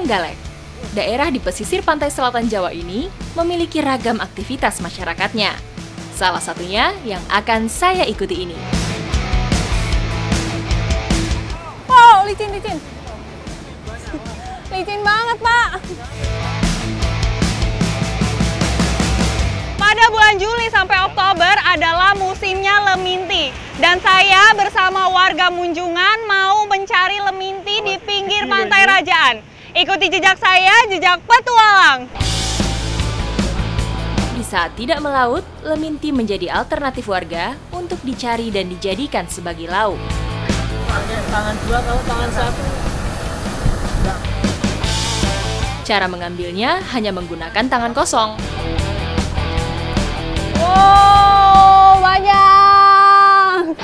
Trenggalek. Daerah di pesisir pantai selatan Jawa ini memiliki ragam aktivitas masyarakatnya. Salah satunya yang akan saya ikuti ini. Wow, licin. Licin banget, Pak. Pada bulan Juli sampai Oktober adalah musimnya leminti. Dan saya bersama warga Munjungan mau mencari leminti di pinggir Pantai Rajaan. Ikuti jejak saya, jejak petualang. Di saat tidak melaut, leminti menjadi alternatif warga untuk dicari dan dijadikan sebagai lauk. Tangan dua, kalau tangan satu. Cara mengambilnya hanya menggunakan tangan kosong. Wow, banyak.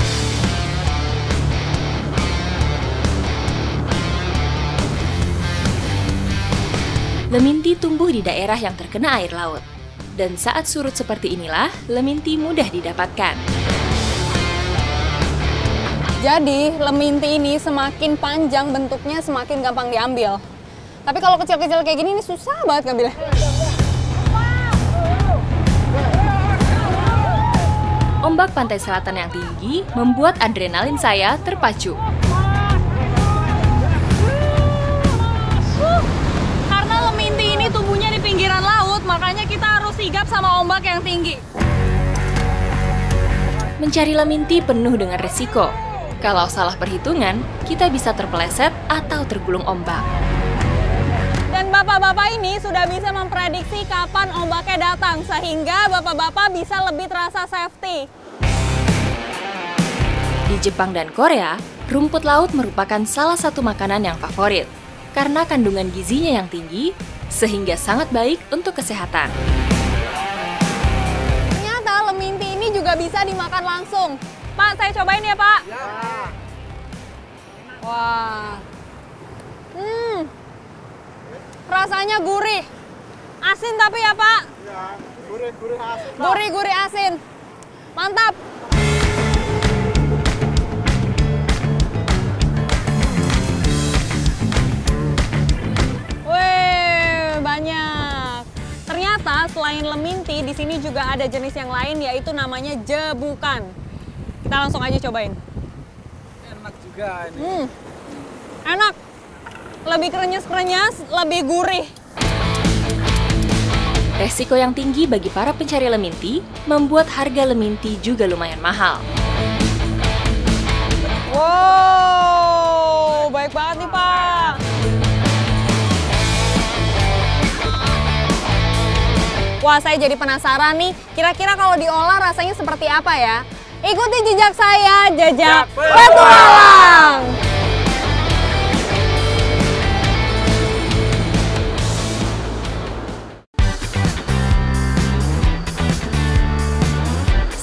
Leminti tumbuh di daerah yang terkena air laut. Dan saat surut seperti inilah, leminti mudah didapatkan. Jadi, leminti ini semakin panjang bentuknya semakin gampang diambil. Tapi kalau kecil-kecil kayak gini ini susah banget ngambilnya. Ombak pantai selatan yang tinggi membuat adrenalin saya terpacu. Karena leminti ini tumbuhnya di pinggiran laut, makanya kita harus sigap sama ombak yang tinggi. Mencari leminti penuh dengan resiko. Kalau salah perhitungan, kita bisa terpeleset atau tergulung ombak. Dan bapak-bapak ini sudah bisa memprediksi kapan ombaknya datang, sehingga bapak-bapak bisa lebih terasa safety. Di Jepang dan Korea, rumput laut merupakan salah satu makanan yang favorit. Karena kandungan gizinya yang tinggi, sehingga sangat baik untuk kesehatan. Ternyata leminti ini juga bisa dimakan langsung. Pak, saya cobain ya, Pak. Ya. Wah. Rasanya gurih. Asin tapi ya, Pak? Ya, gurih-gurih asin. Gurih-gurih asin. Mantap. Wih, banyak. Ternyata selain leminti, di sini juga ada jenis yang lain, yaitu namanya jebukan. Kita langsung aja cobain. Enak juga ini. Enak. Lebih krenyes-krenyes, lebih gurih. Resiko yang tinggi bagi para pencari leminti membuat harga leminti juga lumayan mahal. Wow, baik banget nih, Pak. Wah, saya jadi penasaran nih, kira-kira kalau diolah rasanya seperti apa ya? Ikuti jejak saya, jejak petualang.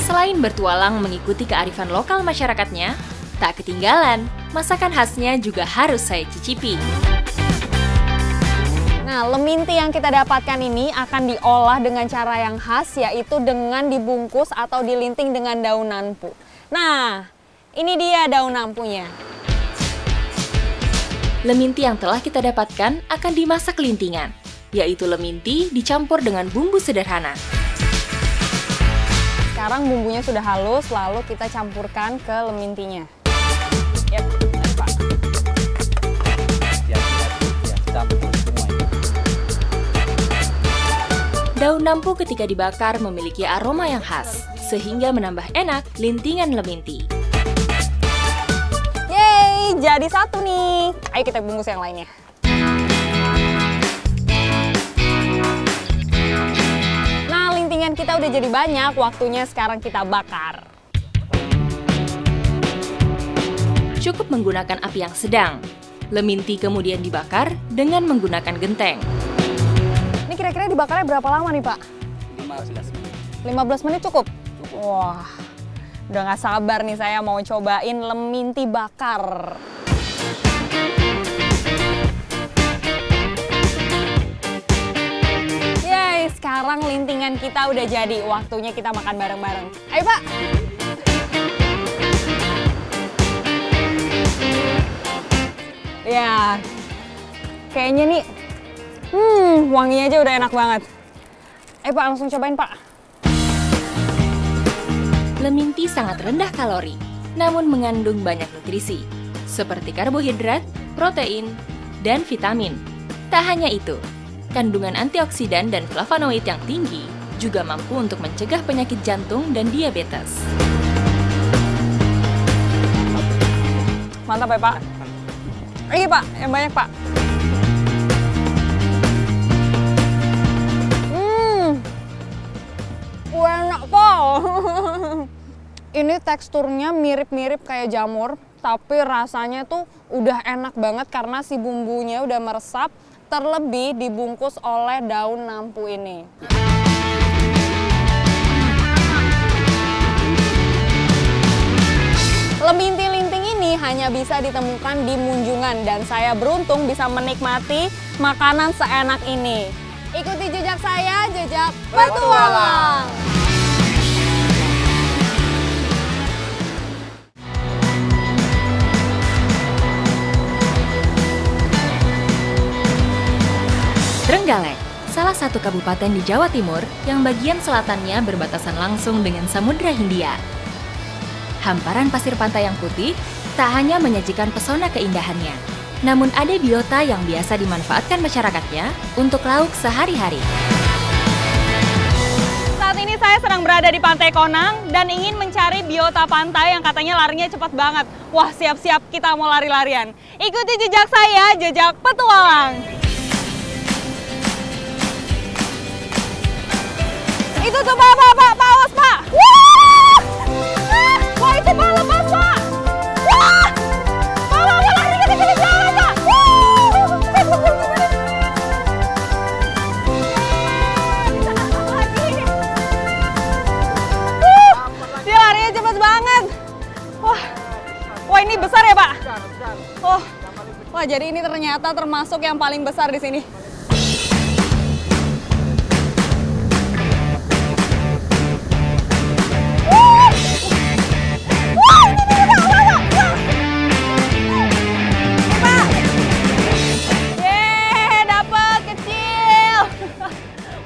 Selain bertualang mengikuti kearifan lokal masyarakatnya, tak ketinggalan, masakan khasnya juga harus saya cicipi. Nah, leminti yang kita dapatkan ini akan diolah dengan cara yang khas, yaitu dengan dibungkus atau dilinting dengan daun nanpu. Nah, ini dia daun nampunya. Leminti yang telah kita dapatkan akan dimasak lintingan, yaitu leminti dicampur dengan bumbu sederhana. Sekarang bumbunya sudah halus, lalu kita campurkan ke lemintinya. Yap, Pak. Daun nampu ketika dibakar memiliki aroma yang khas, sehingga menambah enak lintingan leminti. Yeay, jadi satu nih. Ayo kita bungkus yang lainnya. Nah, lintingan kita udah jadi banyak, waktunya sekarang kita bakar. Cukup menggunakan api yang sedang. Leminti kemudian dibakar dengan menggunakan genteng. Ini kira-kira dibakarnya berapa lama nih, Pak? 15 menit. 15 menit cukup? Wah, udah nggak sabar nih saya mau cobain leminti bakar. Yeay, sekarang lintingan kita udah jadi. Waktunya kita makan bareng-bareng. Ayo, Pak! Ya, kayaknya nih Wanginya aja udah enak banget. Pak, langsung cobain, Pak. Leminti sangat rendah kalori, namun mengandung banyak nutrisi, seperti karbohidrat, protein, dan vitamin. Tak hanya itu, kandungan antioksidan dan flavonoid yang tinggi juga mampu untuk mencegah penyakit jantung dan diabetes. Mantap ya, Pak. Ini, Pak, yang banyak, Pak. Enak, Pak. Ini teksturnya mirip-mirip kayak jamur, tapi rasanya tuh udah enak banget karena si bumbunya udah meresap, terlebih dibungkus oleh daun nampu ini. Leminti linting ini hanya bisa ditemukan di Munjungan dan saya beruntung bisa menikmati makanan seenak ini. Ikuti jejak saya, jejak petualang. Trenggalek, salah satu kabupaten di Jawa Timur yang bagian selatannya berbatasan langsung dengan Samudra Hindia. Hamparan pasir pantai yang putih tak hanya menyajikan pesona keindahannya, namun ada biota yang biasa dimanfaatkan masyarakatnya untuk lauk sehari-hari. Saat ini saya sedang berada di Pantai Konang dan ingin mencari biota pantai yang katanya larinya cepat banget. Wah, siap-siap kita mau lari-larian. Ikuti jejak saya, jejak petualang. Itu tuh, Pak, paus, Pak. Wah, itu Pak, lepas, Pak. Wah, Pak, lari kejar-kejaran, Pak. Dia larinya cepet banget. Wah, ini besar ya, Pak? Oh, wah, jadi ini ternyata termasuk yang paling besar di sini.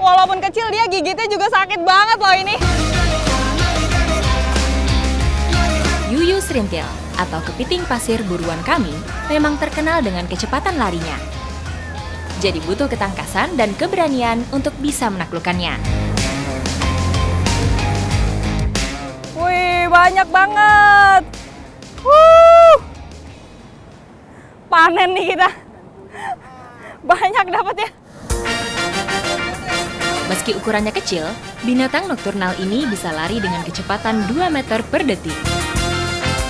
Walaupun kecil, dia gigitnya juga sakit banget loh ini. Yuyu serintil atau kepiting pasir buruan kami memang terkenal dengan kecepatan larinya. Jadi butuh ketangkasan dan keberanian untuk bisa menaklukkannya. Wih, banyak banget. Panen nih kita. Banyak dapatnya. Meski ukurannya kecil, binatang nokturnal ini bisa lari dengan kecepatan 2 meter per detik.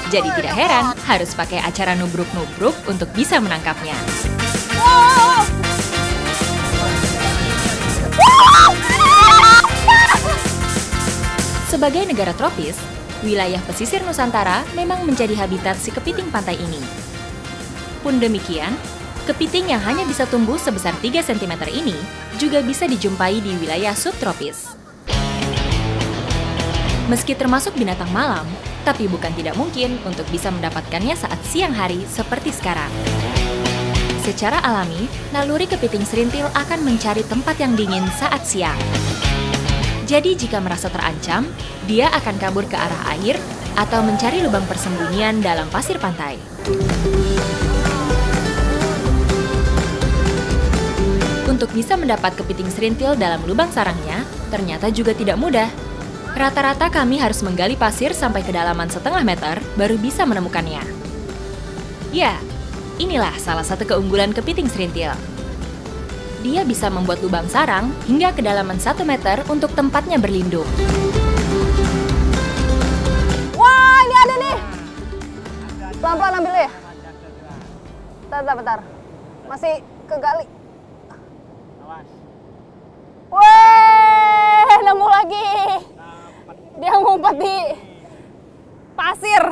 Jadi tidak heran harus pakai acara nubruk-nubruk untuk bisa menangkapnya. Sebagai negara tropis, wilayah pesisir Nusantara memang menjadi habitat si kepiting pantai ini. Pun demikian, kepiting yang hanya bisa tumbuh sebesar 3 cm ini juga bisa dijumpai di wilayah subtropis. Meski termasuk binatang malam, tapi bukan tidak mungkin untuk bisa mendapatkannya saat siang hari seperti sekarang. Secara alami, naluri kepiting serintil akan mencari tempat yang dingin saat siang. Jadi jika merasa terancam, dia akan kabur ke arah air atau mencari lubang persembunyian dalam pasir pantai. Untuk bisa mendapat kepiting serintil dalam lubang sarangnya, ternyata juga tidak mudah. Rata-rata kami harus menggali pasir sampai kedalaman setengah meter baru bisa menemukannya. Ya, inilah salah satu keunggulan kepiting serintil. Dia bisa membuat lubang sarang hingga kedalaman 1 meter untuk tempatnya berlindung. Wah, ini ada nih. Pelan-pelan ambil ya. Bentar. Masih kegali. Wih, nemu lagi. Dia ngumpet di pasir.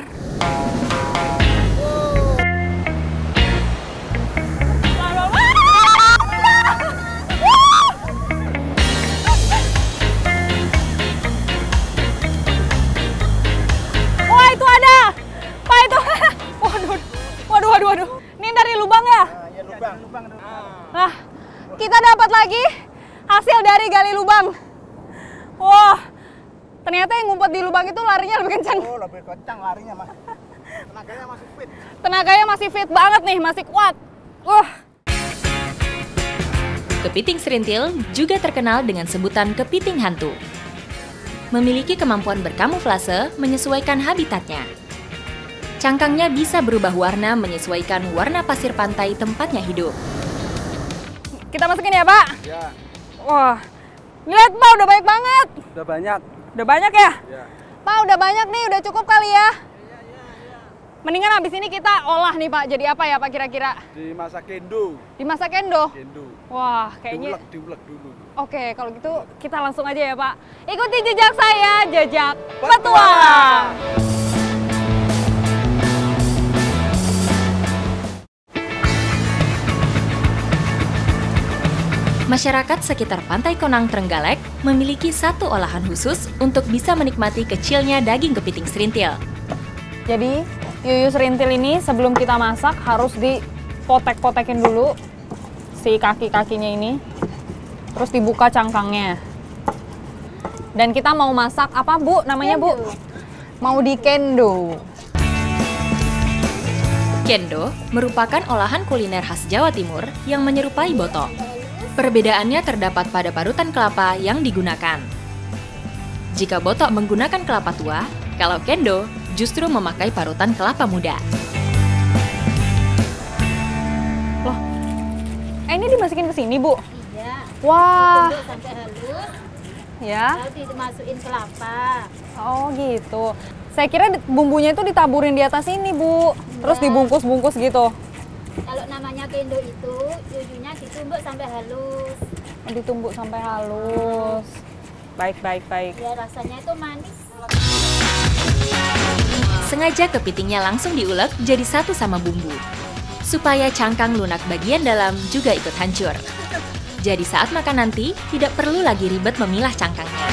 Wah, itu ada. Pak, itu. Waduh. Ini dari lubang ya? Iya, lubang. Nah, lagi hasil dari gali lubang. Wah, ternyata yang ngumpet di lubang itu larinya lebih kencang. Oh, lebih kencang larinya, Mas. Tenaganya masih fit. Tenaganya masih fit banget nih, masih kuat. Wah. Kepiting serintil juga terkenal dengan sebutan kepiting hantu. Memiliki kemampuan berkamuflase menyesuaikan habitatnya. Cangkangnya bisa berubah warna menyesuaikan warna pasir pantai tempatnya hidup. Kita masukin ya, Pak? Ya. Wah, lihat Pak, udah banyak banget. Udah banyak. Udah banyak ya? Ya. Pak, udah banyak nih, udah cukup kali ya? Mendingan habis ini kita olah nih Pak, jadi apa ya Pak kira-kira? Dimasak kendo. Dimasak kendo? Kendo. Wah, kayaknya... Diulek dulu. Oke, kalau gitu kita langsung aja ya Pak. Ikuti jejak saya, jejak petualang. Masyarakat sekitar Pantai Konang Trenggalek memiliki satu olahan khusus untuk bisa menikmati kecilnya daging kepiting serintil. Jadi, yuyu serintil ini sebelum kita masak harus dipotek-potekin dulu si kaki-kakinya ini. Terus dibuka cangkangnya. Dan kita mau masak apa Bu? Namanya Bu? Mau di kendo. Kendo merupakan olahan kuliner khas Jawa Timur yang menyerupai boto. Perbedaannya terdapat pada parutan kelapa yang digunakan. Jika botok menggunakan kelapa tua, kalau kendo justru memakai parutan kelapa muda. Loh, ini dimasukin ke sini, Bu? Iya. Wah. Ditumbuk sampai halus, Ya. lalu dimasukin kelapa. Oh, gitu. Saya kira bumbunya itu ditaburin di atas ini, Bu. Terus Iya. dibungkus-bungkus gitu. Kalau namanya kendo itu, yuyunya ditumbuk sampai halus. Ditumbuk sampai halus. Baik. Biar rasanya itu manis. Sengaja kepitingnya langsung diulek jadi satu sama bumbu, supaya cangkang lunak bagian dalam juga ikut hancur. Jadi saat makan nanti, tidak perlu lagi ribet memilah cangkangnya.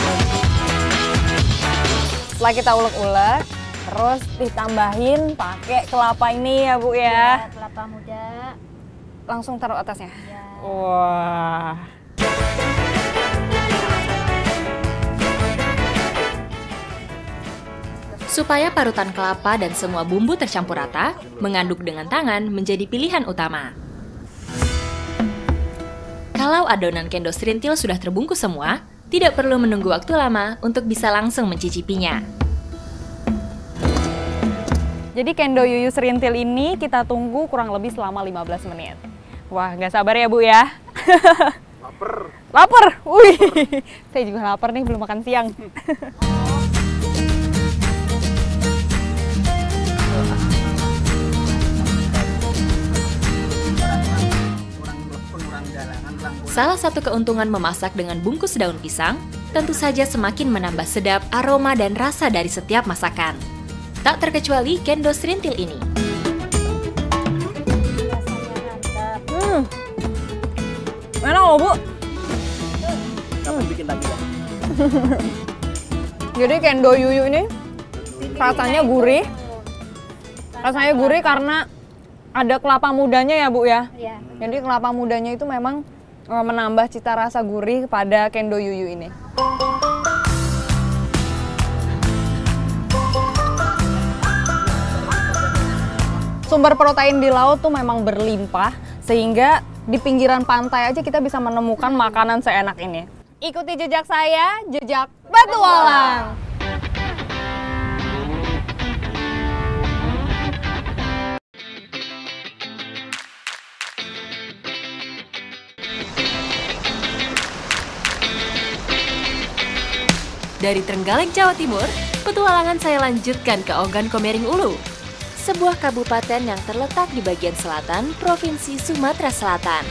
Setelah kita ulek-ulek, terus ditambahin pakai kelapa ini ya Bu ya. Kelapa muda. Langsung taruh atasnya. Ya. Wah. Supaya parutan kelapa dan semua bumbu tercampur rata, mengaduk dengan tangan menjadi pilihan utama. Kalau adonan kendo serintil sudah terbungkus semua, tidak perlu menunggu waktu lama untuk bisa langsung mencicipinya. Jadi kendo yuyu serintil ini kita tunggu kurang lebih selama 15 menit. Wah, nggak sabar ya Bu ya. Lapar. Wih, saya juga lapar nih, belum makan siang. Salah satu keuntungan memasak dengan bungkus daun pisang, tentu saja semakin menambah sedap aroma dan rasa dari setiap masakan. Tak terkecuali kendo serintil ini. Rasanya mantap. Enak loh Bu. Kamu bikin lagi ya? Jadi kendo yuyu ini rasanya gurih. Rasanya gurih karena ada kelapa mudanya ya Bu ya. Ya. Jadi kelapa mudanya itu memang menambah cita rasa gurih pada kendo yuyu ini. Sumber protein di laut tuh memang berlimpah, sehingga di pinggiran pantai aja kita bisa menemukan makanan seenak ini. Ikuti jejak saya, jejak petualang. Dari Trenggalek, Jawa Timur, petualangan saya lanjutkan ke Ogan Komering Ulu, sebuah kabupaten yang terletak di bagian selatan Provinsi Sumatera Selatan.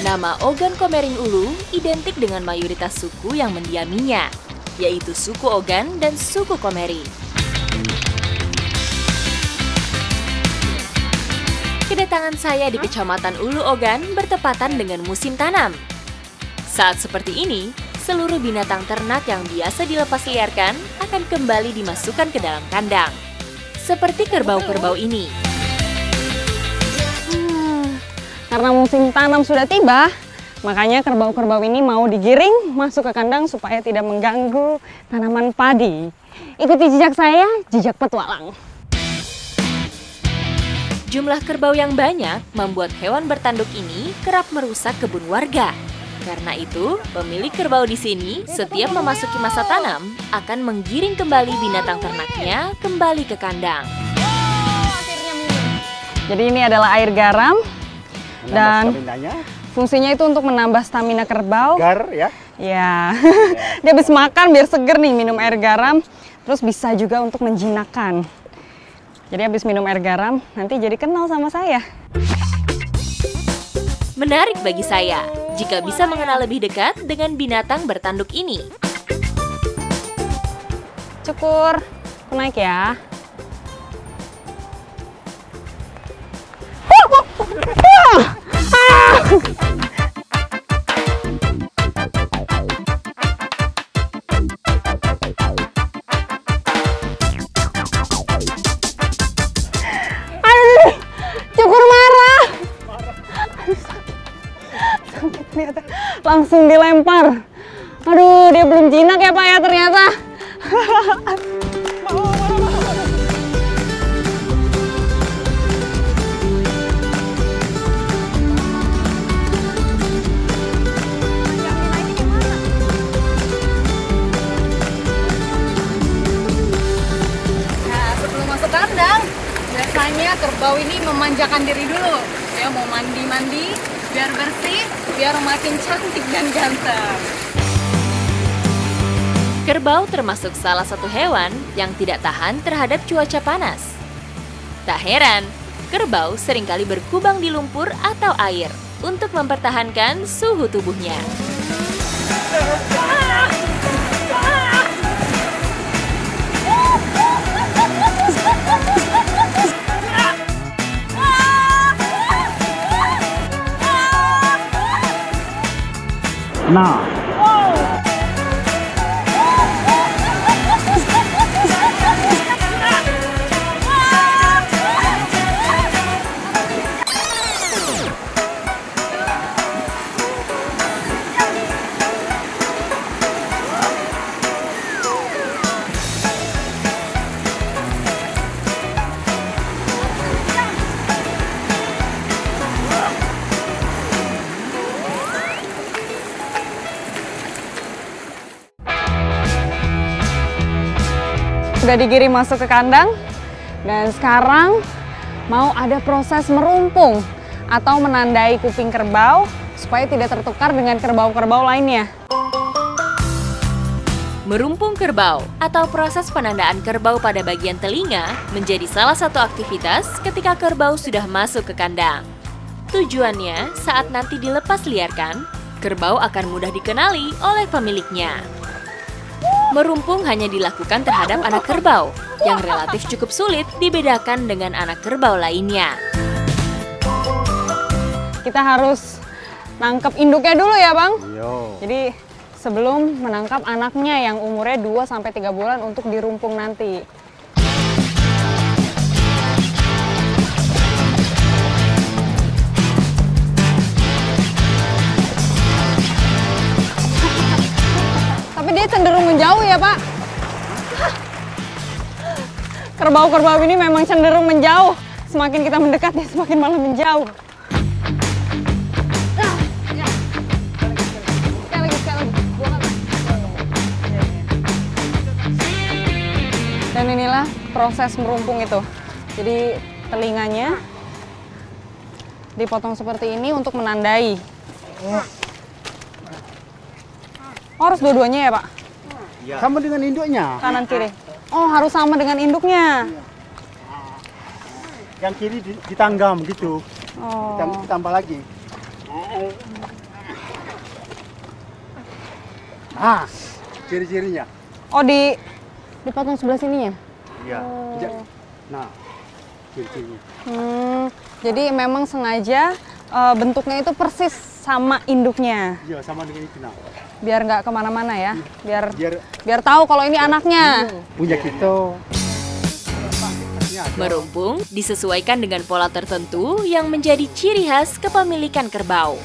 Nama Ogan Komering Ulu identik dengan mayoritas suku yang mendiaminya, yaitu suku Ogan dan suku Komering. Kedatangan saya di Kecamatan Ulu Ogan bertepatan dengan musim tanam. Saat seperti ini, seluruh binatang ternak yang biasa dilepas liarkan akan kembali dimasukkan ke dalam kandang. Seperti kerbau-kerbau ini. Karena musim tanam sudah tiba, Makanya kerbau-kerbau ini mau digiring masuk ke kandang supaya tidak mengganggu tanaman padi. Ikuti jejak saya, jejak petualang. Jumlah kerbau yang banyak membuat hewan bertanduk ini kerap merusak kebun warga. Karena itu, pemilik kerbau di sini setiap memasuki masa tanam akan menggiring kembali binatang ternaknya kembali ke kandang. Jadi ini adalah air garam dan fungsinya itu untuk menambah stamina kerbau. Gar ya. Ya, dia habis makan biar seger nih minum air garam, terus bisa juga untuk menjinakkan. Jadi habis minum air garam, nanti jadi kenal sama saya. Menarik bagi saya, jika bisa mengenal lebih dekat dengan binatang bertanduk ini. Cukur, aku naik ya. Cukur marah. Ternyata langsung dilempar. Aduh, dia belum jinak ya Pak ya ternyata. Nah, sebelum masuk kandang, biasanya kerbau ini memanjakan diri dulu. Dia mau mandi-mandi, biar bersih, biar makin cantik dan ganteng. Kerbau termasuk salah satu hewan yang tidak tahan terhadap cuaca panas. Tak heran, kerbau seringkali berkubang di lumpur atau air untuk mempertahankan suhu tubuhnya. Nah, Sudah digiring masuk ke kandang dan sekarang mau ada proses merumpung atau menandai kuping kerbau supaya tidak tertukar dengan kerbau-kerbau lainnya. Merumpung kerbau atau proses penandaan kerbau pada bagian telinga menjadi salah satu aktivitas ketika kerbau sudah masuk ke kandang. Tujuannya saat nanti dilepas liarkan, kerbau akan mudah dikenali oleh pemiliknya. Merumpung hanya dilakukan terhadap anak kerbau, yang relatif cukup sulit dibedakan dengan anak kerbau lainnya. Kita harus nangkep induknya dulu ya Bang. yo. Jadi sebelum menangkap anaknya yang umurnya 2-3 bulan untuk dirumpung nanti. Tapi dia cenderung menjauh ya Pak. Kerbau-kerbau ini memang cenderung menjauh. Semakin kita mendekat dia semakin malah menjauh. Dan inilah proses merumpung itu. Jadi telinganya dipotong seperti ini untuk menandai. Oh, harus dua-duanya ya Pak? Sama dengan induknya. Kanan kiri. Oh, harus sama dengan induknya. Yang kiri ditanggam gitu. Oh. Ditambah lagi. Ah, ciri-cirinya. Oh, dipotong sebelah sininya? Iya. Nah, ciri-cirinya. Jadi memang sengaja bentuknya itu persis sama induknya. Iya, sama dengan itu nah. Biar nggak kemana-mana ya. Biar tahu kalau ini anaknya. Punya kita. Merumpung disesuaikan dengan pola tertentu yang menjadi ciri khas kepemilikan kerbau.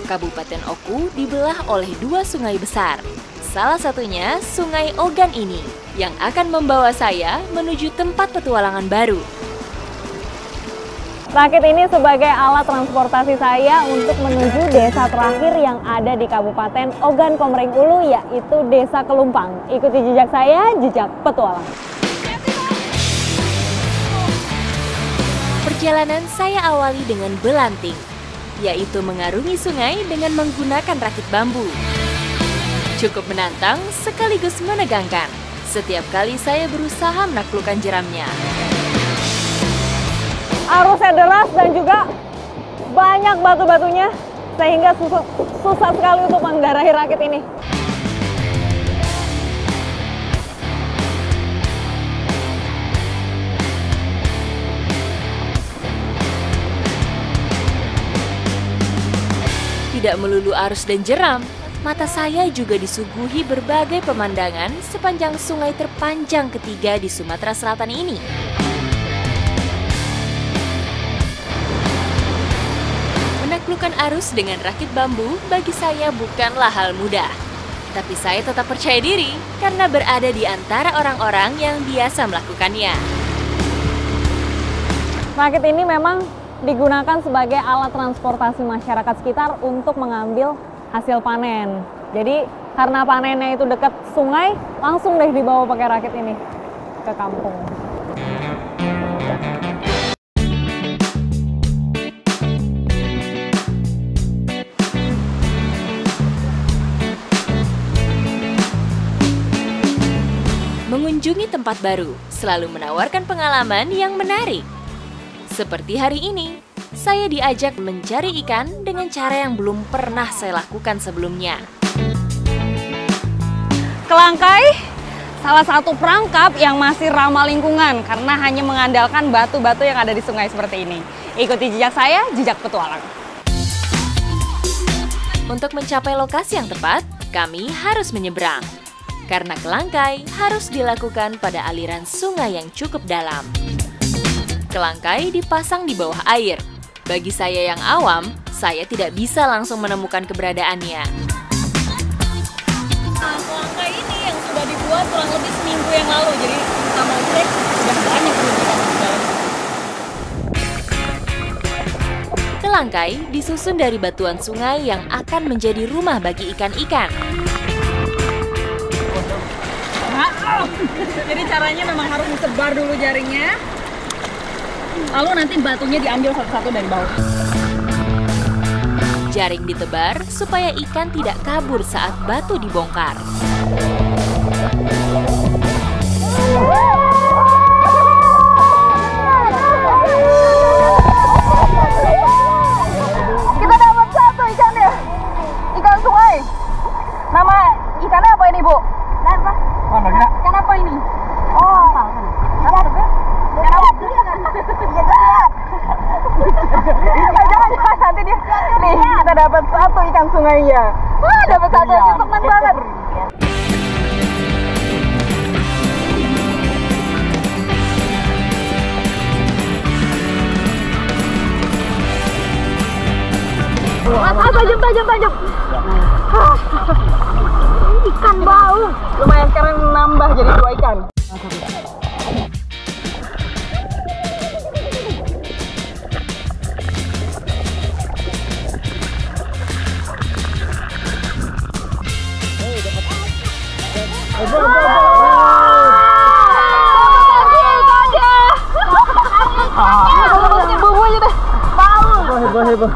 Kabupaten Oku dibelah oleh dua sungai besar. Salah satunya Sungai Ogan ini yang akan membawa saya menuju tempat petualangan baru. Rakit ini sebagai alat transportasi saya untuk menuju desa terakhir yang ada di Kabupaten Ogan Komering Ulu, yaitu Desa Kelumpang. Ikuti jejak saya, jejak petualang. Perjalanan saya awali dengan belanting, yaitu mengarungi sungai dengan menggunakan rakit bambu. Cukup menantang sekaligus menegangkan. Setiap kali saya berusaha menaklukkan jeramnya. Arusnya deras dan juga banyak batu-batunya, sehingga susah sekali untuk mengendarai rakit ini. Tidak melulu arus dan jeram, mata saya juga disuguhi berbagai pemandangan sepanjang sungai terpanjang ketiga di Sumatera Selatan ini. Menaklukkan arus dengan rakit bambu bagi saya bukanlah hal mudah. Tapi saya tetap percaya diri karena berada di antara orang-orang yang biasa melakukannya. Rakit ini memang digunakan sebagai alat transportasi masyarakat sekitar untuk mengambil hasil panen. Jadi karena panennya itu dekat sungai, langsung deh dibawa pakai rakit ini ke kampung. Mengunjungi tempat baru selalu menawarkan pengalaman yang menarik. Seperti hari ini, saya diajak mencari ikan dengan cara yang belum pernah saya lakukan sebelumnya. Kelangkai, salah satu perangkap yang masih ramah lingkungan karena hanya mengandalkan batu-batu yang ada di sungai seperti ini. Ikuti jejak saya, jejak petualang. Untuk mencapai lokasi yang tepat, kami harus menyeberang. Karena kelangkai harus dilakukan pada aliran sungai yang cukup dalam. Kelangkai dipasang di bawah air. Bagi saya yang awam, saya tidak bisa langsung menemukan keberadaannya. Nah, kelangkai ini yang sudah dibuat kurang lebih seminggu yang lalu, jadi kita mau cek sudah banyak perubahan di dalam. Kelangkai disusun dari batuan sungai yang akan menjadi rumah bagi ikan-ikan. Jadi caranya memang harus disebar dulu jaringnya, lalu nanti batunya diambil satu-satu dari bawah. Jaring ditebar supaya ikan tidak kabur saat batu dibongkar. Kita dapat satu ikannya, ikan sungai. Nama ikannya apa ini, Bu? Mana kira? Ikan apa ini? Oh, ikan apa? Jangan nanti dia. Nih, kita dapat satu ikan sungainya. Wah, dapat satu, senang banget. Tajam. Ikan bau. Lumayan keren, nambah jadi 2 ikan. Bumbunya deh. Bau. Heboh.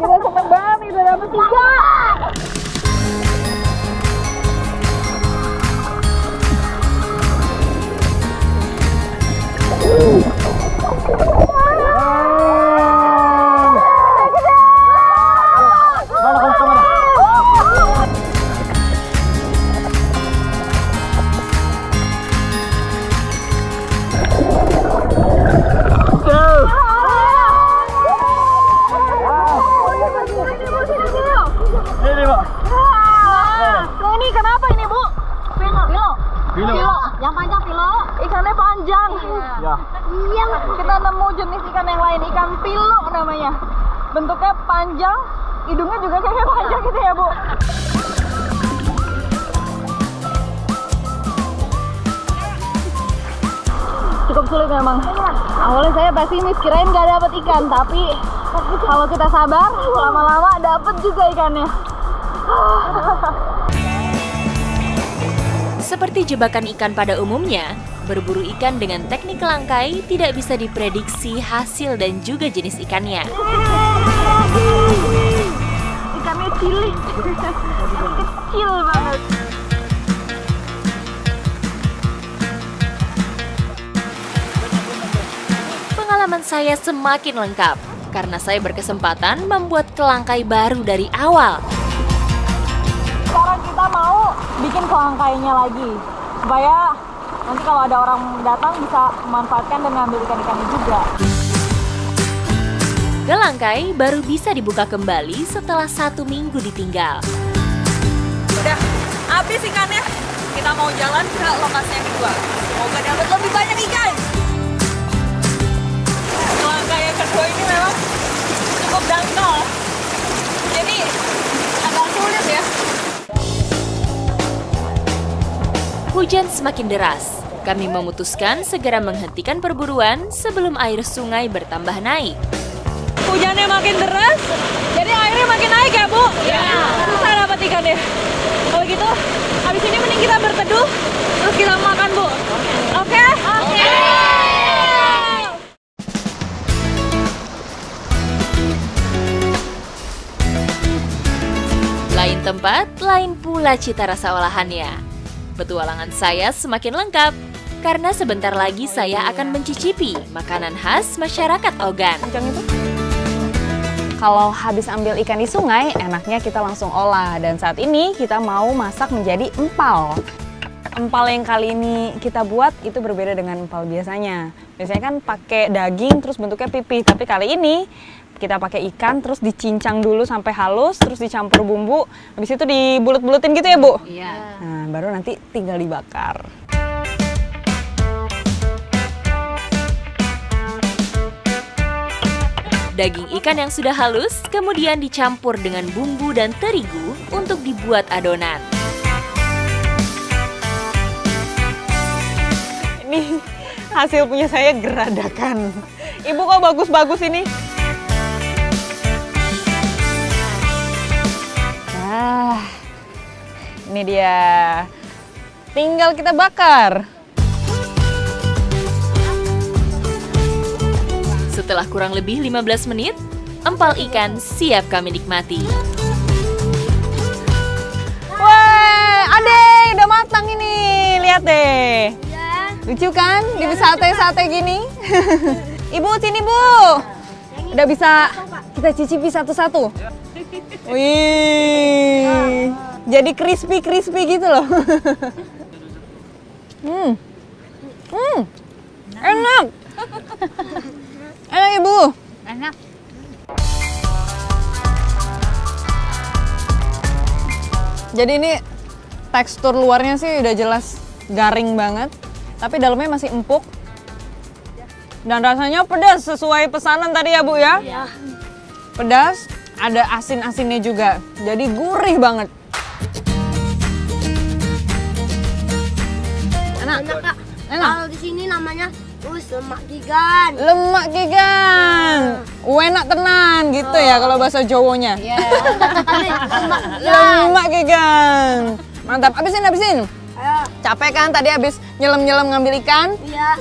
Kita seneng banget nih, udah dapet 3. Ini kenapa ini, Bu? Pilo. Yang panjang pilo. Ikannya panjang. Ya. Iya. Kita nemu jenis ikan yang lain, ikan pilo namanya. Bentuknya panjang, hidungnya juga kayaknya panjang gitu ya, Bu. Cukup sulit memang. Awalnya saya pesimis, kirain nggak dapat ikan, tapi kalau kita sabar, lama-lama dapat juga ikannya. Seperti jebakan ikan pada umumnya, berburu ikan dengan teknik kelangkai tidak bisa diprediksi hasil dan juga jenis ikannya. Ikannya cilik, kecil banget. Pengalaman saya semakin lengkap karena saya berkesempatan membuat kelangkai baru dari awal. Sekarang kita mau bikin kelangkainya lagi supaya nanti kalau ada orang datang bisa memanfaatkan dan ngambil ikan-ikannya juga. Kelangkai baru bisa dibuka kembali setelah 1 minggu ditinggal. Udah habis ikannya, kita mau jalan ke lokasi yang kedua. Semoga dapat lebih banyak ikan. Kelangkai yang kedua ini memang cukup dangkal, jadi agak sulit ya. Hujan semakin deras. Kami memutuskan segera menghentikan perburuan sebelum air sungai bertambah naik. Hujannya makin deras, jadi airnya makin naik ya, Bu? Iya. Susah dapat ikan deh. Kalau gitu, habis ini mending kita berteduh, terus kita makan, Bu. Oke? Oke. Lain tempat, lain pula cita rasa olahannya. Petualangan saya semakin lengkap, karena sebentar lagi saya akan mencicipi makanan khas masyarakat Ogan. Kalau habis ambil ikan di sungai, enaknya kita langsung olah. Dan saat ini kita mau masak menjadi empal. Empal yang kali ini kita buat itu berbeda dengan empal biasanya. Biasanya kan pakai daging terus bentuknya pipih, tapi kali ini kita pakai ikan terus dicincang dulu sampai halus, terus dicampur bumbu, habis itu dibulut-bulutin gitu ya, Bu? Iya. Nah, baru nanti tinggal dibakar. Daging ikan yang sudah halus kemudian dicampur dengan bumbu dan terigu untuk dibuat adonan. Ini hasil punya saya geradakan. Ibu kok bagus-bagus ini? Ini dia. Tinggal kita bakar. Setelah kurang lebih 15 menit, empal ikan siap kami nikmati. Wah, Ade, udah matang ini. Lihat deh. Lucu kan? Di sate-sate gini. Ibu, sini, Bu. Udah bisa kita cicipi satu-satu. Wih. Jadi crispy-crispy gitu loh. Enak. Enak, Ibu. Enak. Jadi ini tekstur luarnya sih udah jelas garing banget, tapi dalamnya masih empuk. Dan rasanya pedas sesuai pesanan tadi ya, Bu ya? Iya. Pedas, ada asin-asinnya juga. Jadi gurih banget. Enak. Enak, Kak. Enak. Kalau di sini namanya lemak gigan. Lemak gigan. Enak tenan gitu ya kalau bahasa Jawanya. Iya. Lemak gigan. Lemak gigan. Mantap. Habisin. Ayo. Capek kan tadi habis nyelam-nyelam ngambil ikan? Iya.